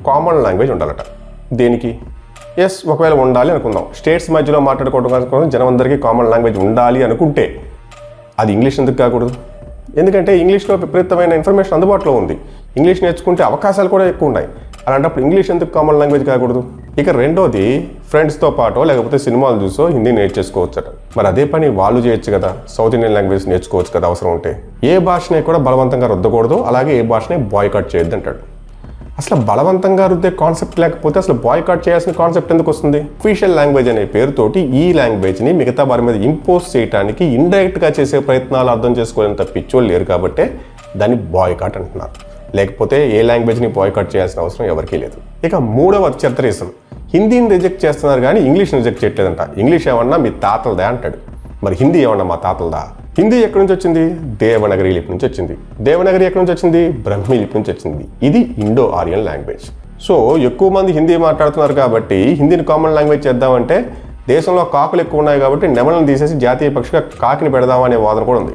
Common language ఉండాలట. దేనికి? Yes, ఒకవేళ ఉండాలి అనుకుందాం, స్టేట్స్ మధ్యలో మాట్లాడుకోవడం కోసం జనం అందరికీ కామన్ లాంగ్వేజ్ ఉండాలి అనుకుంటే అది ఇంగ్లీష్ ఎందుకు కాకూడదు? ఎందుకంటే ఇంగ్లీష్లో విపరీతమైన ఇన్ఫర్మేషన్ అందుబాటులో ఉంది. ఇంగ్లీష్ నేర్చుకుంటే అవకాశాలు కూడా ఎక్కువ ఉన్నాయి. అలాంటప్పుడు ఇంగ్లీష్ ఎందుకు కామన్ లాంగ్వేజ్ కాకూడదు? ఇక రెండోది, ఫ్రెండ్స్తో పాటో లేకపోతే సినిమాలు చూసో హిందీ నేర్చేసుకోవచ్చట. మరి అదే పని వాళ్ళు చేయొచ్చు కదా, సౌత్ ఇండియన్ లాంగ్వేజ్ నేర్చుకోవచ్చు కదా అవసరం ఉంటే. ఏ భాషని కూడా బలవంతంగా రుద్దకూడదు, అలాగే ఏ భాషని బాయ్కాట్ చేయొద్దు అంటాడు. అసలు బలవంతంగా రుద్దే కాన్సెప్ట్ లేకపోతే అసలు బాయ్కాట్ చేయాల్సిన కాన్సెప్ట్ ఎందుకు వస్తుంది? అఫీషియల్ లాంగ్వేజ్ అనే పేరుతోటి ఈ లాంగ్వేజ్ని మిగతా వారి మీద ఇంపోజ్ చేయడానికి ఇండైరెక్ట్గా చేసే ప్రయత్నాలు అర్థం చేసుకోలేంత పిచ్చోళ్ళు లేరు కాబట్టే దాన్ని బాయ్కాట్ అంటున్నారు. లేకపోతే ఏ లాంగ్వేజ్ని బాయ్కాట్ చేయాల్సిన అవసరం ఎవరికీ లేదు. ఇక మూడవ అత్యంత రీజన్, హిందీని రిజెక్ట్ చేస్తున్నారు కానీ ఇంగ్లీష్ని రిజెక్ట్ చేయట్లేదంట. ఇంగ్లీష్ ఏమన్నా మీ తాతలదా అంటాడు. మరి హిందీ ఏమన్నా మా తాతలదా? హిందీ ఎక్కడి నుంచి వచ్చింది? దేవనగరి లిపి నుంచి వచ్చింది. దేవనగరి ఎక్కడి నుంచి వచ్చింది? బ్రహ్మీ లిపి నుంచి వచ్చింది. ఇది ఇండో ఆరియన్ లాంగ్వేజ్. సో ఎక్కువ మంది హిందీ మాట్లాడుతున్నారు కాబట్టి హిందీని కామన్ లాంగ్వేజ్ చేద్దామంటే దేశంలో కాకులు ఎక్కువ ఉన్నాయి కాబట్టి నెమలను తీసేసి జాతీయ పక్షిగా కాకిని పెడదామనే వాదన కూడా ఉంది.